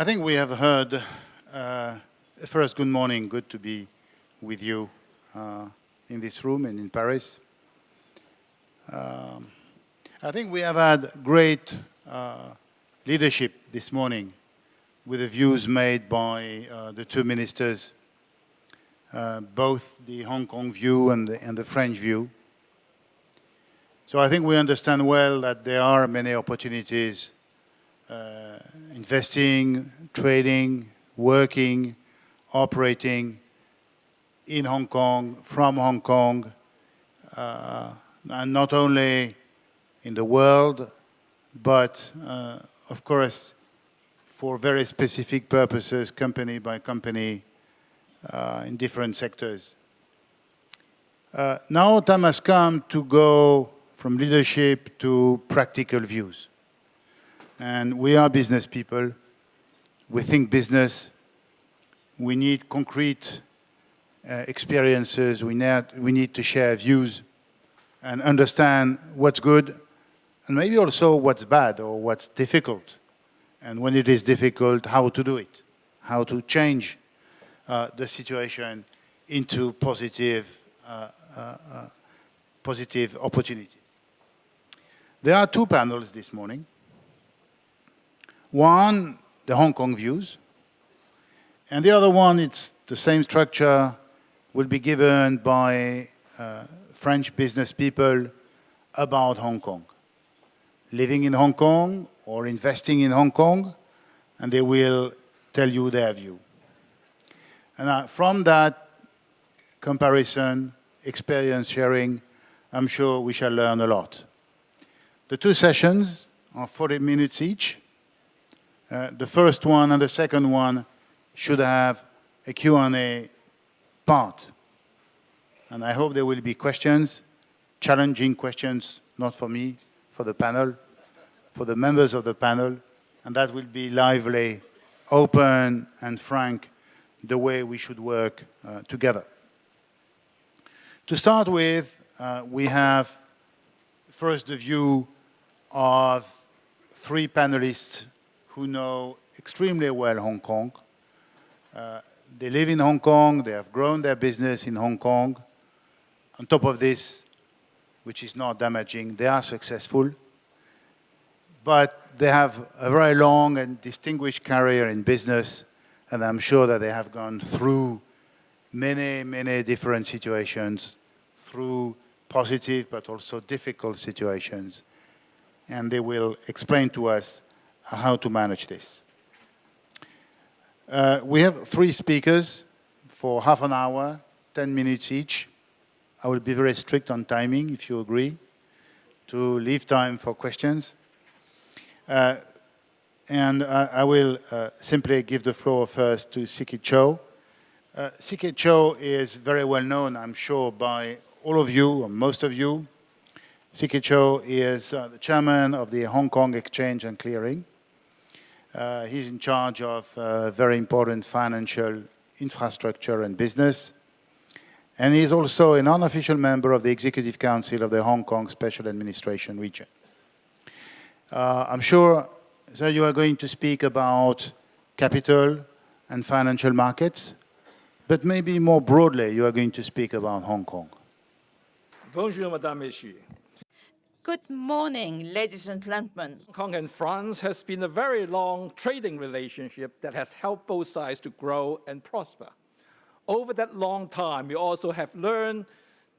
I think we have heard, first, good morning, good to be with you in this room and in Paris. I think we have had great leadership this morning with the views made by the two ministers, both the Hong Kong view and the French view. So I think we understand well that there are many opportunities investing, trading, working, operating in Hong Kong, from Hong Kong, and not only in the world, but of course, for very specific purposes, company by company, in different sectors. Now time has come to go from leadership to practical views. And we are business people. We think business. We need concrete experiences. We need to share views and understand what's good and maybe also what's bad or what's difficult. And when it is difficult, how to do it, how to change the situation into positive opportunities. There are two panels this morning. One, the Hong Kong views, and the other one, it's the same structure, will be given by French business people about Hong Kong, living in Hong Kong or investing in Hong Kong, and they will tell you their view. And from that comparison, experience sharing, I'm sure we shall learn a lot. The two sessions are 40 minutes each. The first one and the second one should have a Q&A part. And I hope there will be questions, challenging questions, not for me, for the panel, for the members of the panel, and that will be lively, open, and frank, the way we should work together. To start with, we have first the view of three panelists who know extremely well Hong Kong. They live in Hong Kong, they have grown their business in Hong Kong. On top of this, which is not damaging, they are successful. But they have a very long and distinguished career in business, and I'm sure that they have gone through many, many different situations, through positive but also difficult situations. And they will explain to us how to manage this. We have three speakers for half an hour, 10 minutes each. I will be very strict on timing, if you agree, to leave time for questions. And I will simply give the floor first to K Chow. K Chow is very well known, I'm sure, by all of you, or most of you. K Chow is the chairman of the Hong Kong Exchange and Clearing. He's in charge of very important financial infrastructure and business. And he's also an unofficial member of the Executive Council of the Hong Kong Special Administration Region. I'm sure that you are going to speak about capital and financial markets, but maybe more broadly, you are going to speak about Hong Kong. Bonjour, Madame, Messieurs. Good morning, ladies and gentlemen. Hong Kong and France has been a very long trading relationship that has helped both sides to grow and prosper. Over that long time, we also have learned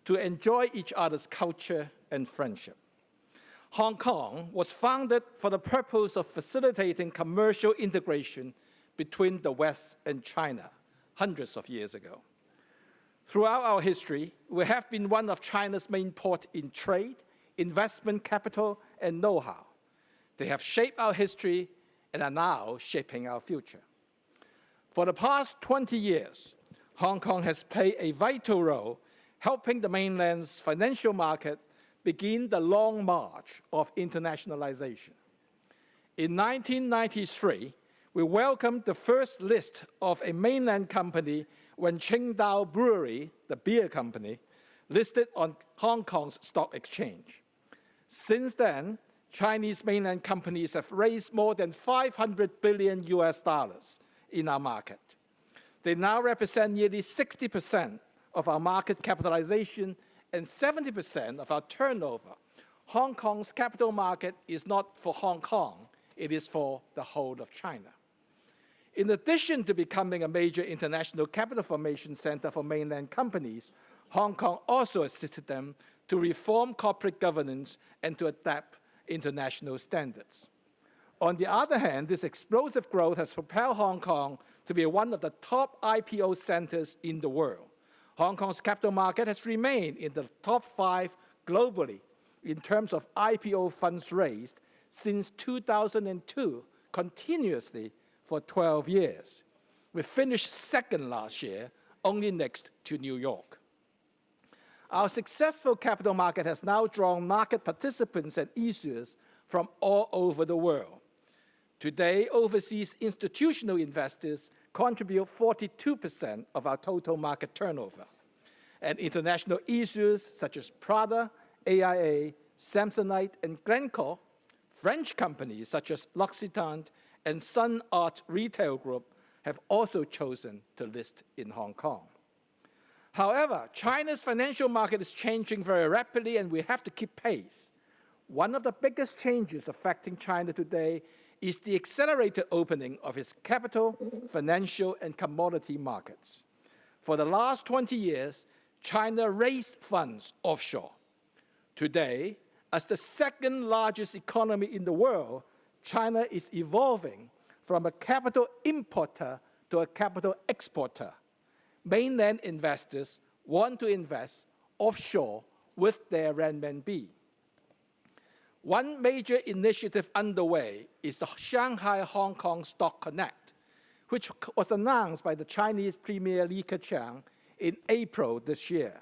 to enjoy each other's culture and friendship. Hong Kong was founded for the purpose of facilitating commercial integration between the West and China hundreds of years ago. Throughout our history, we have been one of China's main ports in trade, investment capital, and know-how. They have shaped our history and are now shaping our future. For the past 20 years, Hong Kong has played a vital role helping the mainland's financial market begin the long march of internationalization. In 1993, we welcomed the first list of a mainland company when Qingdao Brewery, the beer company, listed on Hong Kong's stock exchange. Since then, Chinese mainland companies have raised more than $500 billion in our market. They now represent nearly 60% of our market capitalization and 70% of our turnover. Hong Kong's capital market is not for Hong Kong, it is for the whole of China. In addition to becoming a major international capital formation center for mainland companies, Hong Kong also assisted them to reform corporate governance and to adapt international standards. On the other hand, this explosive growth has propelled Hong Kong to be one of the top IPO centers in the world. Hong Kong's capital market has remained in the top 5 globally in terms of IPO funds raised since 2002, continuously for 12 years. We finished second last year, only next to New York. Our successful capital market has now drawn market participants and issuers from all over the world. Today, overseas institutional investors contribute 42% of our total market turnover. And international issuers such as Prada, AIA, Samsonite, and Glencore, French companies such as L'Occitane and Sun Art Retail Group have also chosen to list in Hong Kong. However, China's financial market is changing very rapidly and we have to keep pace. One of the biggest changes affecting China today is the accelerated opening of its capital, financial, and commodity markets. For the last 20 years, China raised funds offshore. Today, as the second largest economy in the world, China is evolving from a capital importer to a capital exporter. Mainland investors want to invest offshore with their renminbi. One major initiative underway is the Shanghai-Hong Kong Stock Connect, which was announced by the Chinese Premier Li Keqiang in April this year,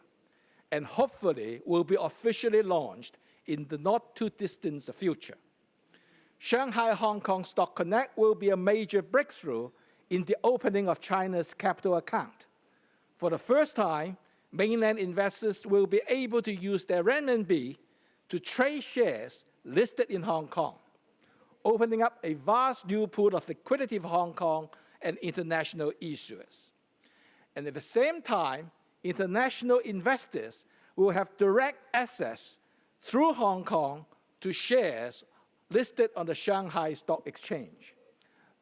and hopefully will be officially launched in the not-too-distant future. Shanghai-Hong Kong Stock Connect will be a major breakthrough in the opening of China's capital account. For the first time, mainland investors will be able to use their renminbi to trade shares listed in Hong Kong, opening up a vast new pool of liquidity for Hong Kong and international issuers. And at the same time, international investors will have direct access through Hong Kong to shares listed on the Shanghai Stock Exchange.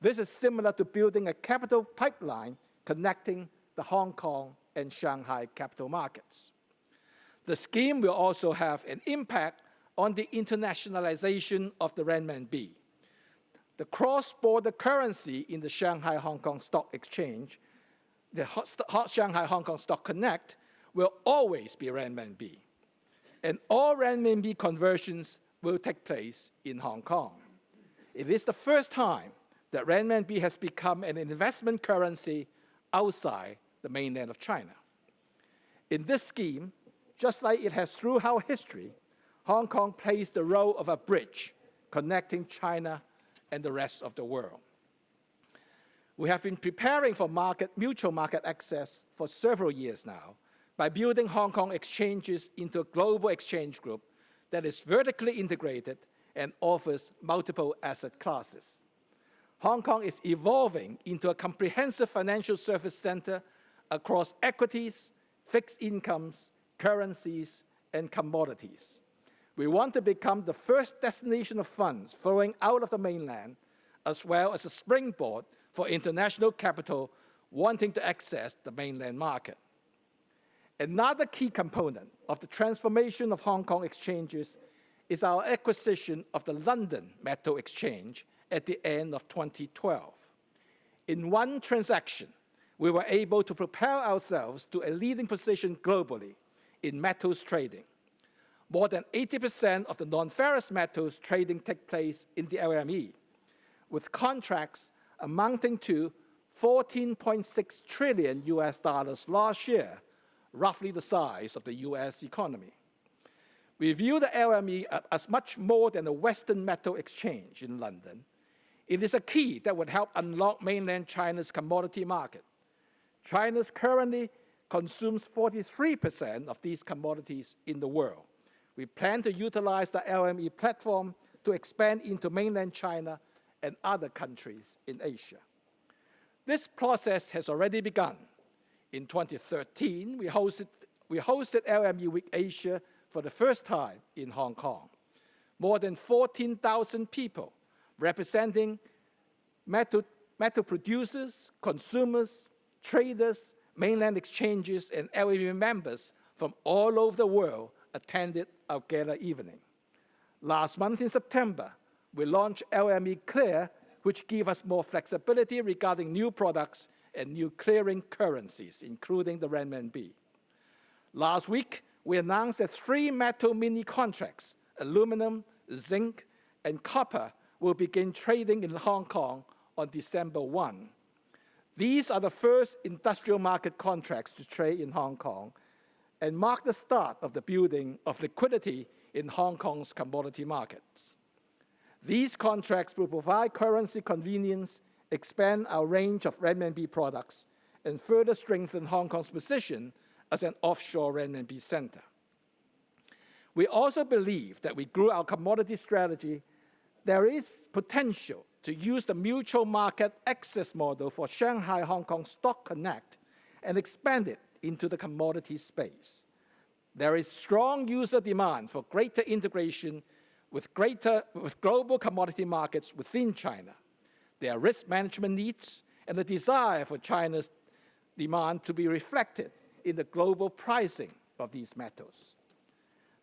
This is similar to building a capital pipeline connecting the Hong Kong and Shanghai capital markets. The scheme will also have an impact on the internationalization of the renminbi. The cross-border currency in the Shanghai-Hong Kong Stock Exchange, the Shanghai-Hong Kong Stock Connect, will always be renminbi. And all renminbi conversions will take place in Hong Kong. It is the first time that renminbi has become an investment currency outside the mainland of China. In this scheme, just like it has throughout history, Hong Kong plays the role of a bridge connecting China and the rest of the world. We have been preparing for mutual market access for several years now by building Hong Kong exchanges into a global exchange group that is vertically integrated and offers multiple asset classes. Hong Kong is evolving into a comprehensive financial service center across equities, fixed incomes, currencies, and commodities. We want to become the first destination of funds flowing out of the mainland, as well as a springboard for international capital wanting to access the mainland market. Another key component of the transformation of Hong Kong exchanges is our acquisition of the London Metal Exchange at the end of 2012. In one transaction, we were able to propel ourselves to a leading position globally in metals trading. More than 80% of the non-ferrous metals trading take place in the LME, with contracts amounting to $14.6 trillion last year, roughly the size of the US economy. We view the LME as much more than a Western metal exchange in London. It is a key that would help unlock mainland China's commodity market. China currently consumes 43% of these commodities in the world. We plan to utilize the LME platform to expand into mainland China and other countries in Asia. This process has already begun. In 2013, we hosted LME Week Asia for the first time in Hong Kong. More than 14,000 people representing metal producers, consumers, traders, mainland exchanges, and LME members from all over the world attended our gala evening. Last month in September, we launched LME Clear, which gives us more flexibility regarding new products and new clearing currencies, including the renminbi. Last week, we announced that 3 metal mini contracts, aluminum, zinc, and copper, will begin trading in Hong Kong on December 1. These are the first industrial market contracts to trade in Hong Kong and mark the start of the building of liquidity in Hong Kong's commodity markets. These contracts will provide currency convenience, expand our range of renminbi products, and further strengthen Hong Kong's position as an offshore renminbi center. We also believe that we grew our commodity strategy. There is potential to use the mutual market access model for Shanghai-Hong Kong Stock Connect and expand it into the commodity space. There is strong user demand for greater integration with global commodity markets within China. There are risk management needs and a desire for China's demand to be reflected in the global pricing of these metals.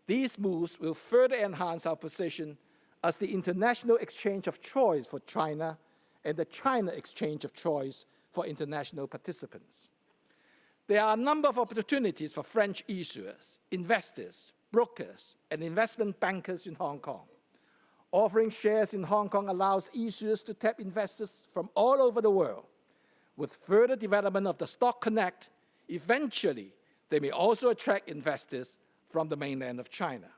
These moves will further enhance our position as the international exchange of choice for China and the China exchange of choice for international participants. There are a number of opportunities for French issuers, investors, brokers, and investment bankers in Hong Kong. Offering shares in Hong Kong allows issuers to tap investors from all over the world. With further development of the Stock Connect, eventually they may also attract investors from the mainland of China.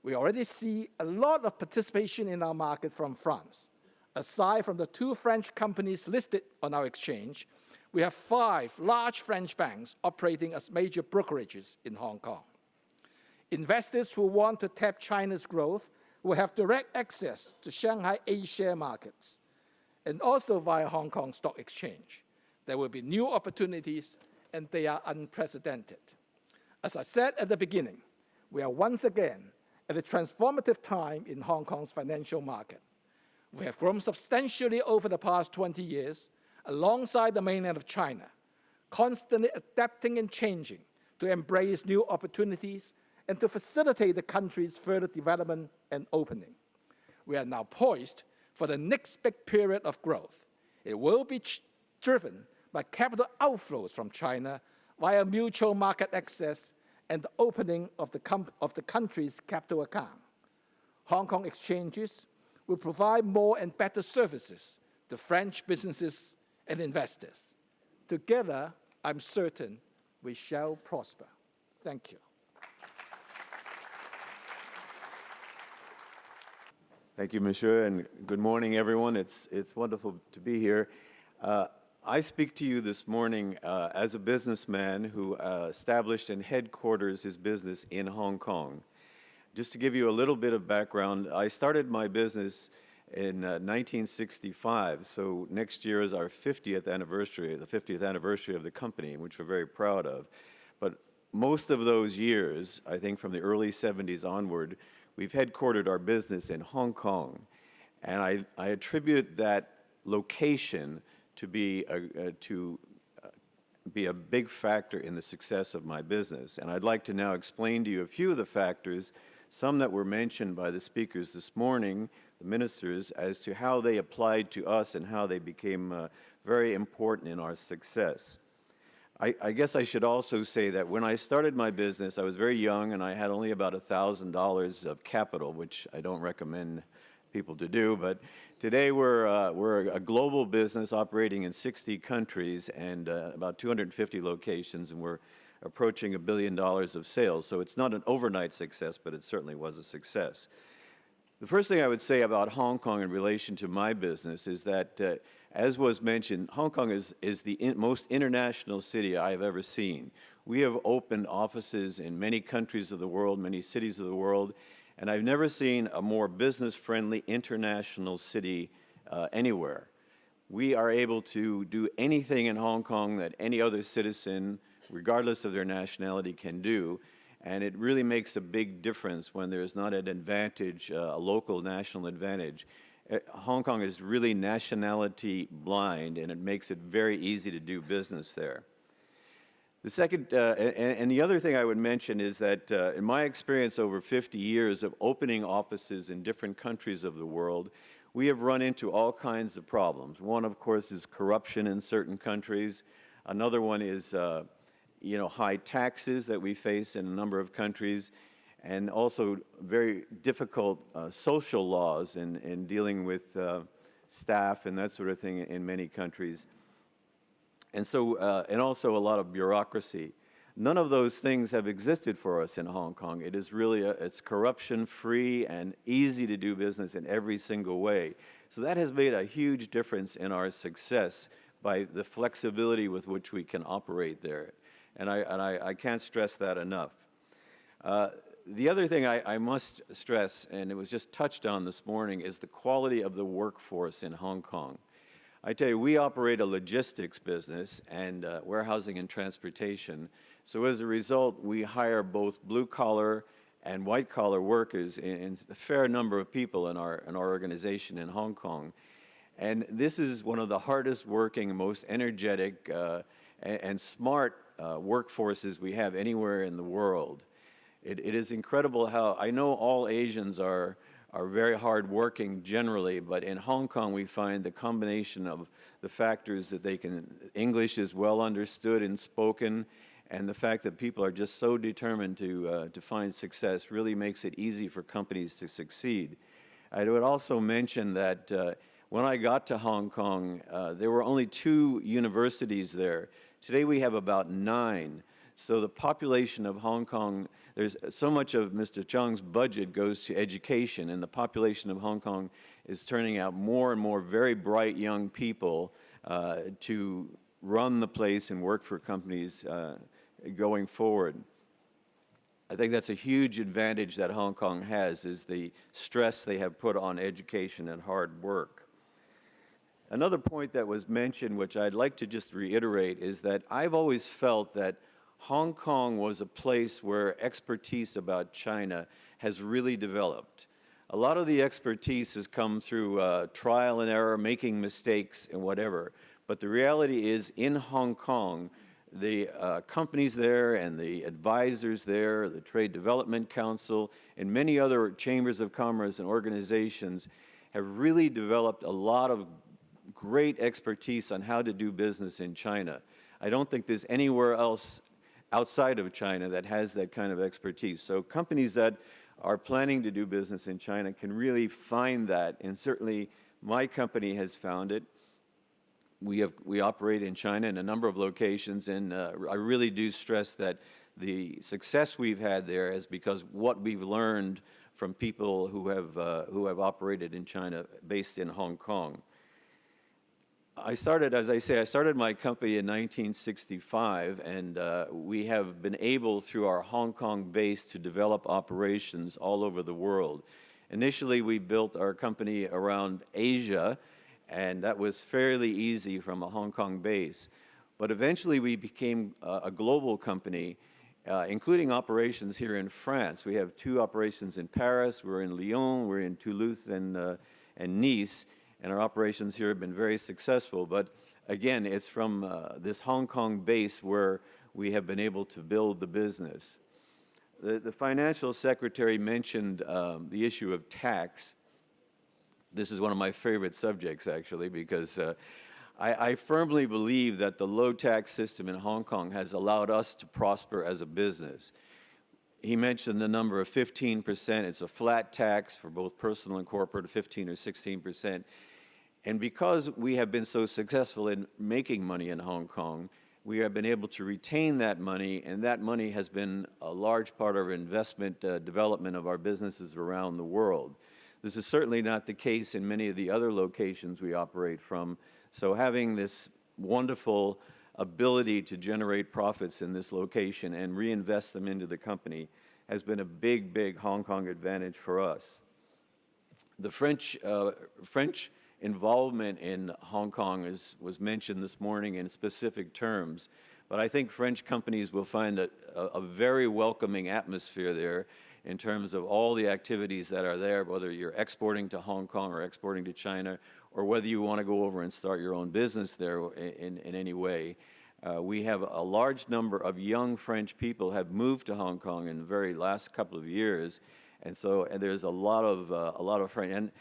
We already see a lot of participation in our market from France. Aside from the 2 French companies listed on our exchange, we have 5 large French banks operating as major brokerages in Hong Kong. Investors who want to tap China's growth will have direct access to Shanghai A-share markets and also via Hong Kong Stock Exchange. There will be new opportunities, and they are unprecedented. As I said at the beginning, we are once again at a transformative time in Hong Kong's financial market. We have grown substantially over the past 20 years alongside the mainland of China, constantly adapting and changing to embrace new opportunities and to facilitate the country's further development and opening. We are now poised for the next big period of growth. It will be driven by capital outflows from China via mutual market access and the opening of the country's capital account. Hong Kong exchanges will provide more and better services to French businesses and investors. Together, I'm certain we shall prosper. Thank you. Thank you, Monsieur, and good morning, everyone. It's wonderful to be here. I speak to you this morning as a businessman who established and headquarters his business in Hong Kong. Just to give you a little bit of background, I started my business in 1965, so next year is our 50th anniversary, the 50th anniversary of the company, which we're very proud of. But most of those years, I think from the early 70s onward, we've headquartered our business in Hong Kong. And I attribute that location to be a big factor in the success of my business. And I'd like to now explain to you a few of the factors, some that were mentioned by the speakers this morning, the ministers, as to how they applied to us and how they became very important in our success. I guess I should also say that when I started my business, I was very young and I had only about $1,000 of capital, which I don't recommend people to do, but today we're a global business operating in 60 countries and about 250 locations, and we're approaching $1 billion of sales. So it's not an overnight success, but it certainly was a success. The first thing I would say about Hong Kong in relation to my business is that, as was mentioned, Hong Kong is the most international city I have ever seen. We have opened offices in many countries of the world, many cities of the world, And I've never seen a more business-friendly international city anywhere. We are able to do anything in Hong Kong that any other citizen, regardless of their nationality, can do. And it really makes a big difference when there's not an advantage, a local national advantage. Hong Kong is really nationality blind, and it makes it very easy to do business there. The second, and the other thing I would mention is that in my experience over 50 years of opening offices in different countries of the world, we have run into all kinds of problems. One, of course, is corruption in certain countries. Another one is high taxes that we face in a number of countries, and also very difficult social laws in dealing with staff and that sort of thing in many countries. And so, and also a lot of bureaucracy. None of those things have existed for us in Hong Kong. It is really, it's corruption-free and easy to do business in every single way. So that has made a huge difference in our success by the flexibility with which we can operate there. And I can't stress that enough. The other thing I must stress, and it was just touched on this morning, is the quality of the workforce in Hong Kong. I tell you, we operate a logistics business and warehousing and transportation. So as a result, we hire both blue-collar and white-collar workers in a fair number of people in our organization in Hong Kong. And this is one of the hardest working, most energetic and smart workforces we have anywhere in the world. It is incredible how, I know all Asians are very hardworking generally, but in Hong Kong we find the combination of the factors that English is well understood and spoken, and the fact that people are just so determined to find success really makes it easy for companies to succeed. I would also mention that when I got to Hong Kong, there were only 2 universities there. Today we have about 9. So the population of Hong Kong, there's so much of Mr. Chung's budget goes to education, and the population of Hong Kong is turning out more and more very bright young people to run the place and work for companies going forward. I think that's a huge advantage that Hong Kong has, is the stress they have put on education and hard work. Another point that was mentioned, which I'd like to just reiterate, is that I've always felt that Hong Kong was a place where expertise about China has really developed. A lot of the expertise has come through trial and error, making mistakes and whatever. But the reality is, in Hong Kong, the companies there and the advisors there, the Trade Development Council, and many other chambers of commerce and organizations have really developed a lot of great expertise on how to do business in China. I don't think there's anywhere else outside of China that has that kind of expertise. So companies that are planning to do business in China can really find that, and certainly my company has found it. We operate in China in a number of locations, and I really do stress that the success we've had there is because what we've learned from people who have operated in China, based in Hong Kong. As I say, I started my company in 1965, and we have been able, through our Hong Kong base, to develop operations all over the world. Initially, we built our company around Asia, and that was fairly easy from a Hong Kong base. But eventually, we became a global company, including operations here in France. We have 2 operations in Paris, we're in Lyon, we're in Toulouse and Nice. And our operations here have been very successful. But again, it's from this Hong Kong base where we have been able to build the business. The financial secretary mentioned the issue of tax. This is one of my favorite subjects, actually, because I firmly believe that the low tax system in Hong Kong has allowed us to prosper as a business. He mentioned the number of 15%. It's a flat tax for both personal and corporate, 15 or 16%. And because we have been so successful in making money in Hong Kong, we have been able to retain that money, and that money has been a large part of our investment development of our businesses around the world. This is certainly not the case in many of the other locations we operate from. So having this wonderful ability to generate profits in this location and reinvest them into the company has been a big, big Hong Kong advantage for us. The French involvement in Hong Kong was mentioned this morning in specific terms, but I think French companies will find a very welcoming atmosphere there in terms of all the activities that are there, whether you're exporting to Hong Kong or exporting to China, or whether you want to go over and start your own business there in any way. We have a large number of young French people have moved to Hong Kong in the very last couple of years, and there's a lot of French. And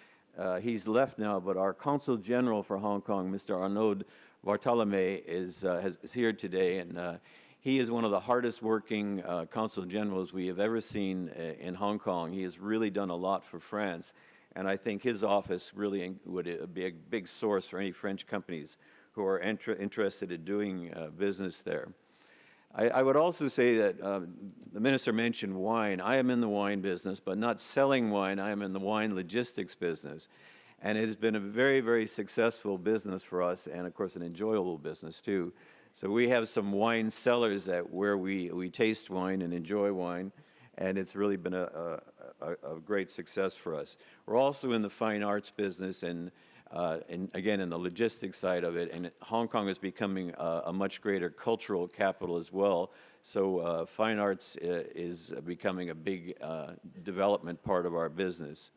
he's left now, but our Consul General for Hong Kong, Mr. Arnaud Bartolome, is here today, and he is one of the hardest working Consul Generals we have ever seen in Hong Kong. He has really done a lot for France, and I think his office really would be a big source for any French companies who are interested in doing business there. I would also say that the minister mentioned wine. I am in the wine business, but not selling wine. I am in the wine logistics business. And it has been a very, very successful business for us, and of course an enjoyable business too. So we have some wine cellars where we taste wine and enjoy wine, and it's really been a great success for us. We're also in the fine arts business, and again in the logistics side of it, and Hong Kong is becoming a much greater cultural capital as well. So fine arts is becoming a big development part of our business.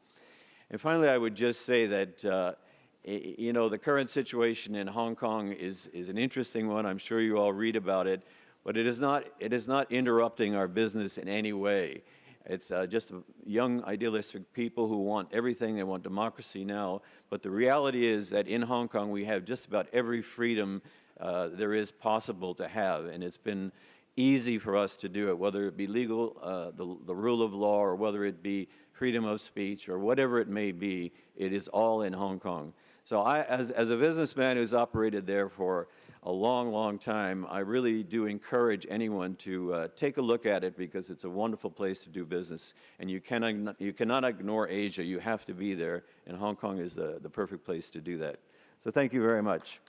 And finally, I would just say that you know, the current situation in Hong Kong is an interesting one. I'm sure you all read about it, but it is not interrupting our business in any way. It's just young, idealistic people who want everything. They want democracy now. But the reality is that in Hong Kong, we have just about every freedom there is possible to have. And it's been easy for us to do it, whether it be legal, the rule of law, or whether it be freedom of speech, or whatever it may be. It is all in Hong Kong. So as a businessman who's operated there for a long, long time, I really do encourage anyone to take a look at it, because it's a wonderful place to do business. And you cannot ignore Asia. You have to be there, and Hong Kong is the perfect place to do that. So thank you very much.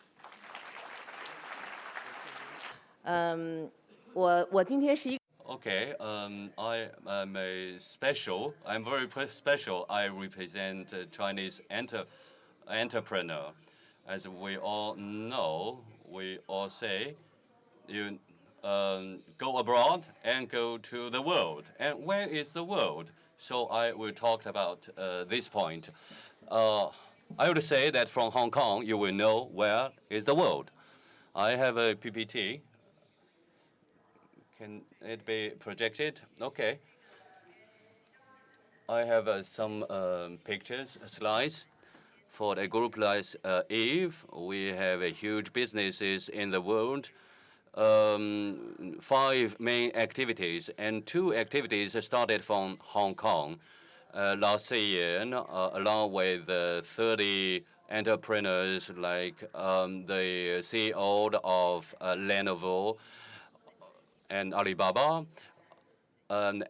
我今天是一 Okay, I'm very special. I represent a Chinese entrepreneur. As we all know, we all say, you go abroad and go to the world. And where is the world? So I will talk about this point. I would say that from Hong Kong, you will know where is the world. I have a PPT. Can it be projected? Okay. I have some pictures, slides. For a group like Eve, we have huge businesses in the world, 5 main activities, and 2 activities started from Hong Kong last year, along with 30 entrepreneurs like the CEO of Lenovo and Alibaba, an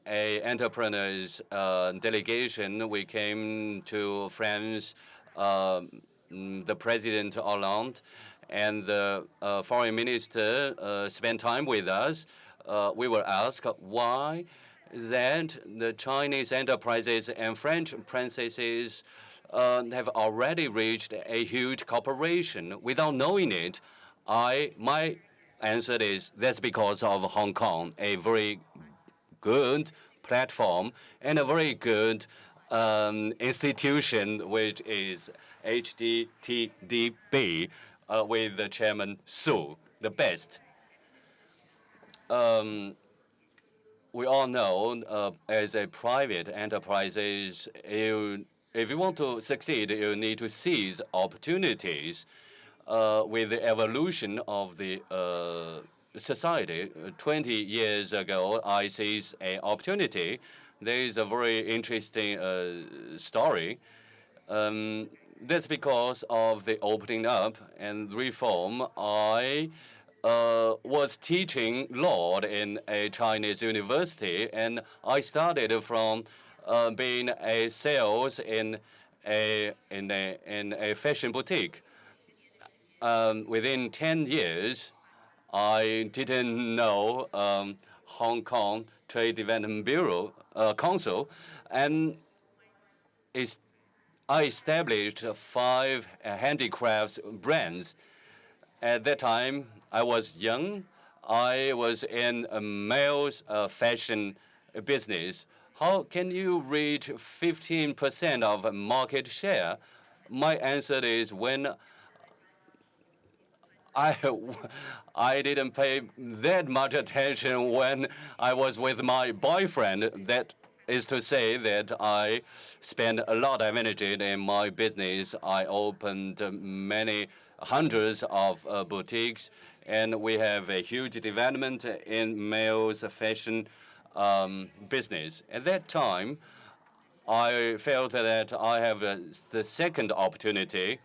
entrepreneurs delegation. We came to France, the President Hollande and the Foreign Minister spent time with us. We were asked why that the Chinese enterprises and French princesses have already reached a huge cooperation without knowing it. My answer is that's because of Hong Kong, a very good platform and a very good institution, which is HKTDC with the Chairman Su, the best. We all know as a private enterprises, if you want to succeed, you need to seize opportunities. With the evolution of the society, 20 years ago, I seized an opportunity. There is a very interesting story. That's because of the opening up and reform. I was teaching law in a Chinese university, and I started from being a sales in a fashion boutique. Within 10 years, I didn't know Hong Kong Trade Development Bureau Council, and I established 5 handicrafts brands. At that time, I was young. I was in a male's fashion business. How can you reach 15% of market share? My answer is when I, I didn't pay that much attention when I was with my boyfriend. That is to say that I spent a lot of energy in my business. I opened many hundreds of boutiques, and we have a huge development in male's fashion business. At that time, I felt that I have the second opportunity.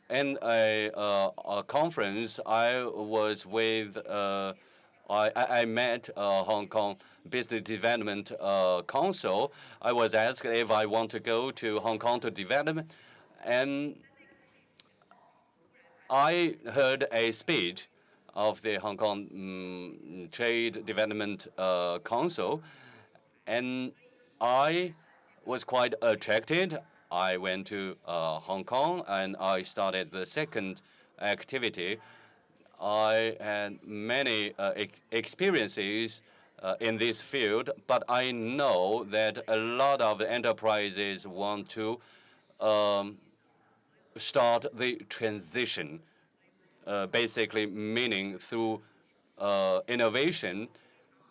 In a conference, I was with, I met Hong Kong Business Development Council. I was asked if I want to go to Hong Kong to develop, and I heard a speech of the Hong Kong Trade Development Council, and I was quite attracted. I went to Hong Kong and I started the second activity. I had many experiences in this field, but I know that a lot of enterprises want to start the transition, basically meaning through innovation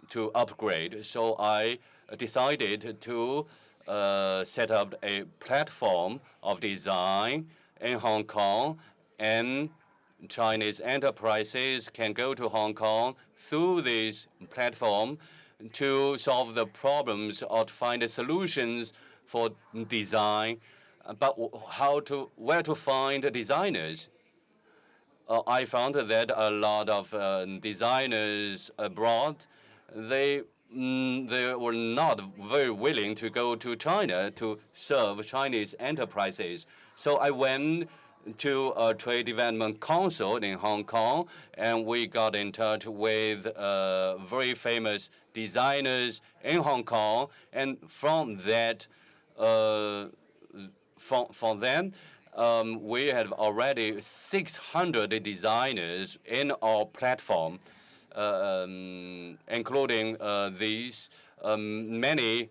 to upgrade. So I decided to set up a platform of design in Hong Kong, and Chinese enterprises can go to Hong Kong through this platform to solve the problems or to find the solutions for design. But where to find designers? I found that a lot of designers abroad, they were not very willing to go to China to serve Chinese enterprises. So I went to a Trade Development Council in Hong Kong, and we got in touch with very famous designers in Hong Kong. And from that, from then, we have already 600 designers in our platform, including these many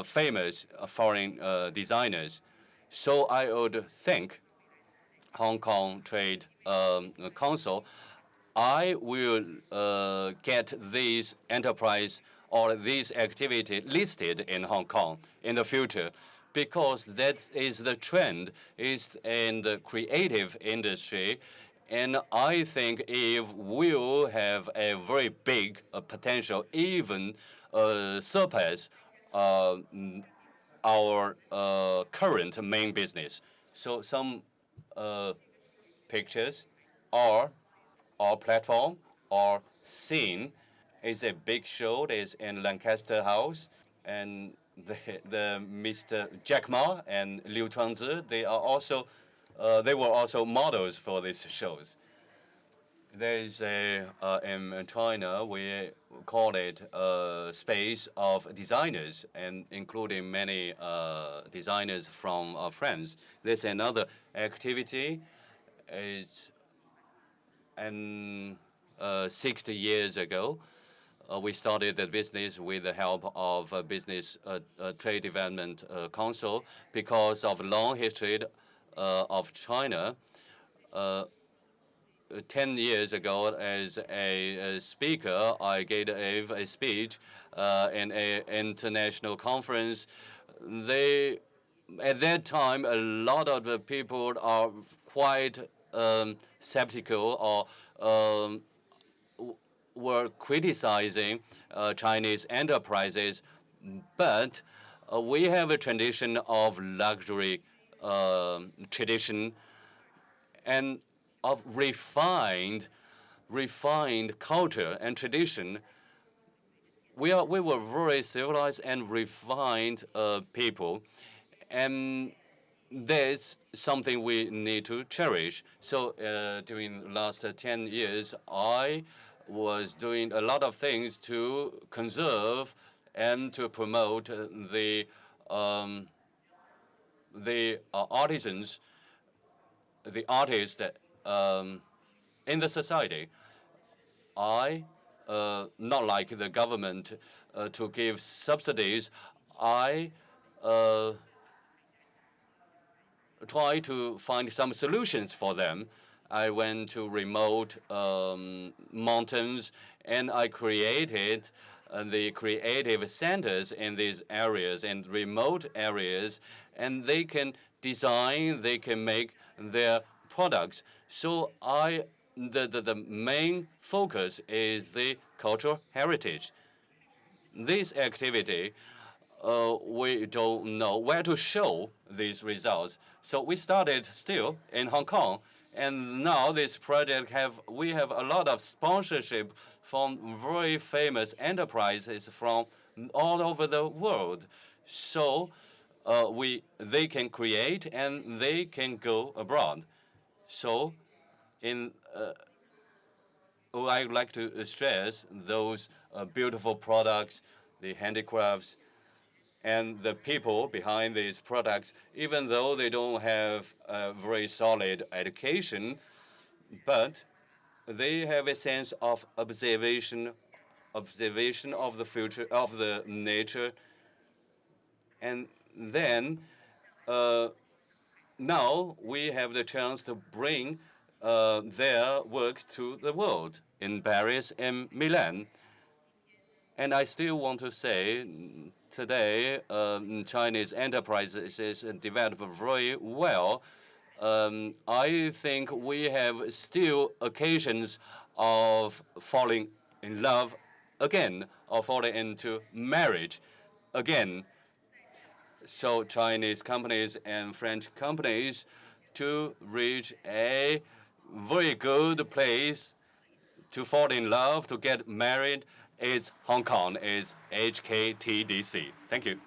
famous foreign designers. So I would thank Hong Kong Trade Council. I will get these enterprise or this activity listed in Hong Kong in the future, because that is the trend is in the creative industry. And I think if we'll have a very big potential, even surpass our current main business. So some pictures or our platform or scene is a big show that is in Lancaster House, and the Mr. Jack Ma and Liu Chuangzi, they were also models for these shows. There is in China, we call it a space of designers, and including many designers from France. There's another activity. And 60 years ago, we started the business with the help of Business Trade Development Council. Because of long history of China, 10 years ago, as a speaker, I gave a speech in an international conference. At that time, a lot of the people are quite skeptical or were criticizing Chinese enterprises, but we have a tradition of luxury tradition and of refined culture and tradition. We were very civilized and refined people, and that's something we need to cherish. So during the last 10 years, I was doing a lot of things to conserve and to promote the artisans, the artists in the society. I, not like the government to give subsidies, I try to find some solutions for them. I went to remote mountains and I created the creative centers in these areas and remote areas, and they can design, they can make their products. So the main focus is the cultural heritage. This activity, we don't know where to show these results. So we started still in Hong Kong, and now this project we have a lot of sponsorship from very famous enterprises from all over the world. So they can create and they can go abroad. So I'd like to stress those beautiful products, the handicrafts, and the people behind these products, even though they don't have a very solid education, but they have a sense of observation of the future, of the nature. And then now we have the chance to bring their works to the world in Paris and Milan. And I still want to say today Chinese enterprises develop very well. I think we have still occasions of falling in love again, or falling into marriage again. So Chinese companies and French companies to reach a very good place to fall in love, to get married, is Hong Kong, is HKTDC. Thank you.